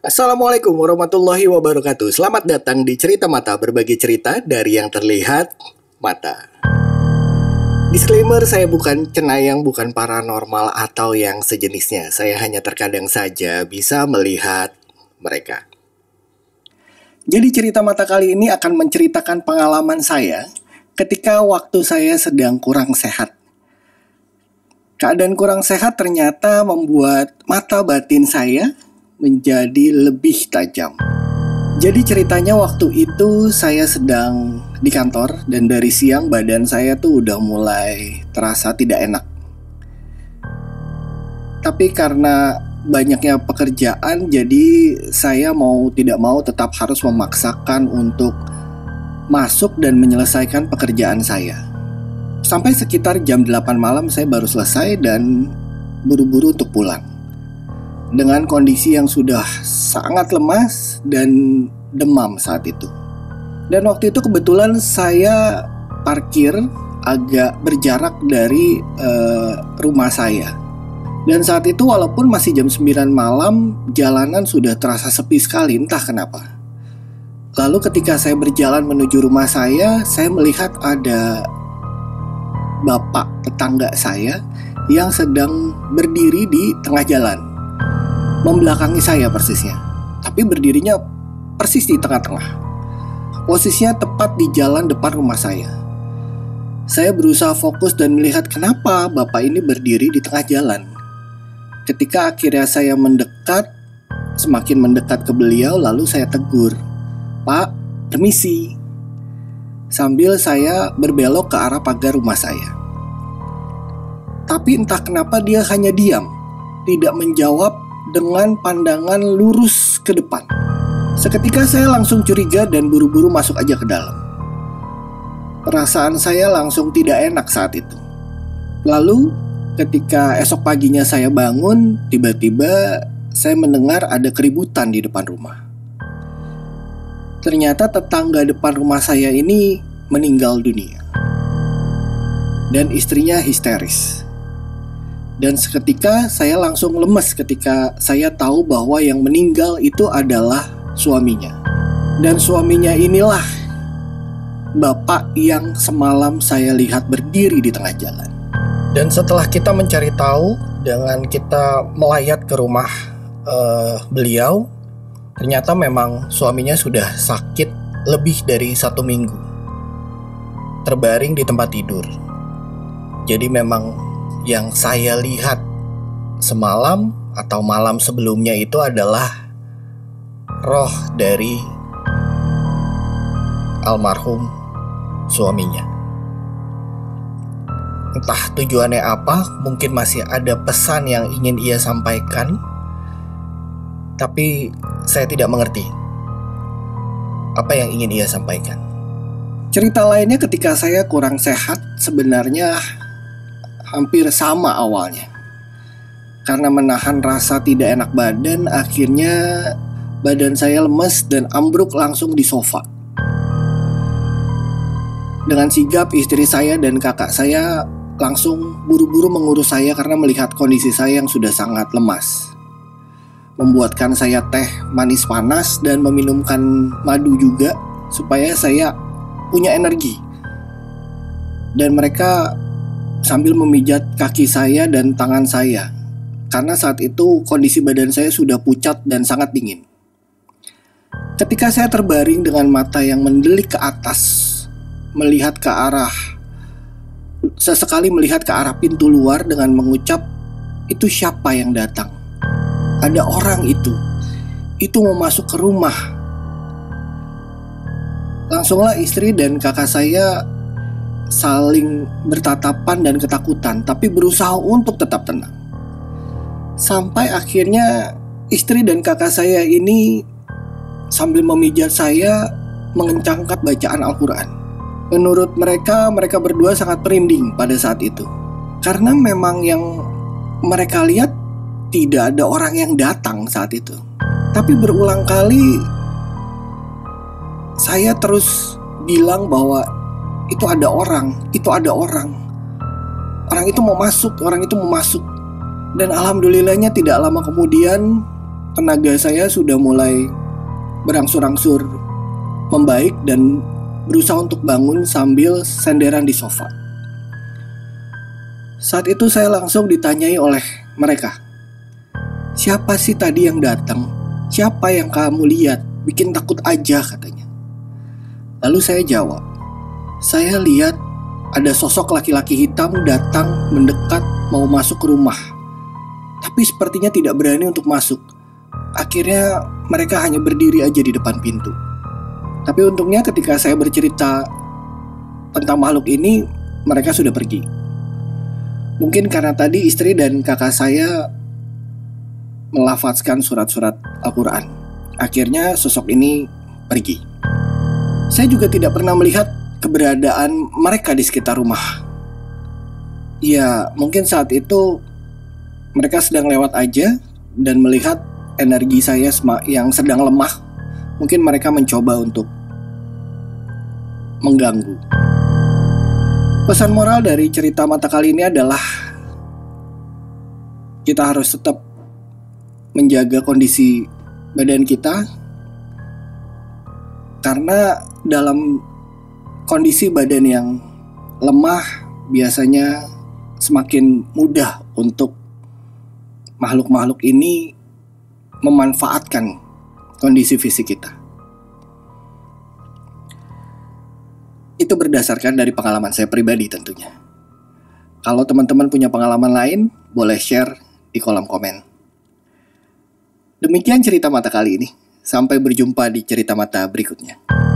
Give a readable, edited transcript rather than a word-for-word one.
Assalamualaikum warahmatullahi wabarakatuh. Selamat datang di Cerita Mata, berbagi cerita dari yang terlihat mata. Disclaimer, saya bukan cenayang, bukan paranormal atau yang sejenisnya. Saya hanya terkadang saja bisa melihat mereka. Jadi cerita mata kali ini akan menceritakan pengalaman saya ketika waktu saya sedang kurang sehat. Keadaan kurang sehat ternyata membuat mata batin saya menjadi lebih tajam. Jadi ceritanya waktu itu saya sedang di kantor dan dari siang badan saya tuh udah mulai terasa tidak enak. Tapi karena banyaknya pekerjaan, jadi saya mau tidak mau tetap harus memaksakan untuk masuk dan menyelesaikan pekerjaan saya. Sampai sekitar jam 8 malam saya baru selesai dan buru-buru untuk pulang. Dengan kondisi yang sudah sangat lemas dan demam saat itu. Dan waktu itu kebetulan saya parkir agak berjarak dari rumah saya. Dan saat itu walaupun masih jam 9 malam, jalanan sudah terasa sepi sekali, entah kenapa. Lalu ketika saya berjalan menuju rumah saya melihat ada bapak tetangga saya yang sedang berdiri di tengah jalan, membelakangi saya persisnya, tapi berdirinya persis di tengah-tengah. Posisinya tepat di jalan depan rumah saya. Saya berusaha fokus dan melihat kenapa bapak ini berdiri di tengah jalan. Ketika akhirnya saya semakin mendekat ke beliau, lalu saya tegur, "Pak, permisi." Sambil saya berbelok ke arah pagar rumah saya. Tapi entah kenapa dia hanya diam, tidak menjawab dengan pandangan lurus ke depan. Seketika saya langsung curiga dan buru-buru masuk aja ke dalam. Perasaan saya langsung tidak enak saat itu. Lalu ketika esok paginya saya bangun, tiba-tiba saya mendengar ada keributan di depan rumah. Ternyata tetangga depan rumah saya ini meninggal dunia. Dan istrinya histeris. Dan seketika saya langsung lemes ketika saya tahu bahwa yang meninggal itu adalah suaminya. Dan suaminya inilah bapak yang semalam saya lihat berdiri di tengah jalan. Dan setelah kita mencari tahu, dengan kita melayat ke rumah beliau, ternyata memang suaminya sudah sakit lebih dari 1 minggu, terbaring di tempat tidur. Jadi memang yang saya lihat semalam atau malam sebelumnya itu adalah roh dari almarhum suaminya. Entah tujuannya apa, mungkin masih ada pesan yang ingin ia sampaikan, tapi saya tidak mengerti apa yang ingin ia sampaikan. Cerita lainnya ketika saya kurang sehat sebenarnya hampir sama awalnya. Karena menahan rasa tidak enak badan, akhirnya badan saya lemes dan ambruk langsung di sofa. Dengan sigap istri saya dan kakak saya langsung buru-buru mengurus saya karena melihat kondisi saya yang sudah sangat lemas. Membuatkan saya teh manis panas dan meminumkan madu juga supaya saya punya energi. Dan mereka sambil memijat kaki saya dan tangan saya, karena saat itu kondisi badan saya sudah pucat dan sangat dingin. Ketika saya terbaring dengan mata yang mendelik ke atas, sesekali melihat ke arah pintu luar dengan mengucap, "Itu siapa yang datang? Ada orang itu mau masuk ke rumah." Langsunglah istri dan kakak saya saling bertatapan dan ketakutan, tapi berusaha untuk tetap tenang. Sampai akhirnya istri dan kakak saya ini sambil memijat saya mengencangkan bacaan Al-Quran. Menurut mereka berdua sangat merinding pada saat itu. Karena memang yang mereka lihat tidak ada orang yang datang saat itu. Tapi berulang kali saya terus bilang bahwa itu ada orang. Orang itu mau masuk. Dan alhamdulillahnya tidak lama kemudian tenaga saya sudah mulai berangsur-angsur membaik dan berusaha untuk bangun sambil senderan di sofa. Saat itu saya langsung ditanyai oleh mereka, "Siapa sih tadi yang datang? Siapa yang kamu lihat? Bikin takut aja," katanya. Lalu saya jawab, "Saya lihat ada sosok laki-laki hitam datang mendekat mau masuk ke rumah. Tapi sepertinya tidak berani untuk masuk. Akhirnya mereka hanya berdiri aja di depan pintu. Tapi untungnya ketika saya bercerita tentang makhluk ini, mereka sudah pergi. Mungkin karena tadi istri dan kakak saya melafazkan surat-surat Al-Quran. Akhirnya sosok ini pergi. Saya juga tidak pernah melihat keberadaan mereka di sekitar rumah. Ya, mungkin saat itu mereka sedang lewat aja dan melihat energi saya yang sedang lemah. Mungkin mereka mencoba untuk mengganggu. Pesan moral dari cerita mata kali ini adalah kita harus tetap menjaga kondisi badan kita, karena dalam kondisi badan yang lemah biasanya semakin mudah untuk makhluk-makhluk ini memanfaatkan kondisi fisik kita. Itu berdasarkan dari pengalaman saya pribadi tentunya. Kalau teman-teman punya pengalaman lain, boleh share di kolom komen. Demikian cerita mata kali ini. Sampai berjumpa di cerita mata berikutnya.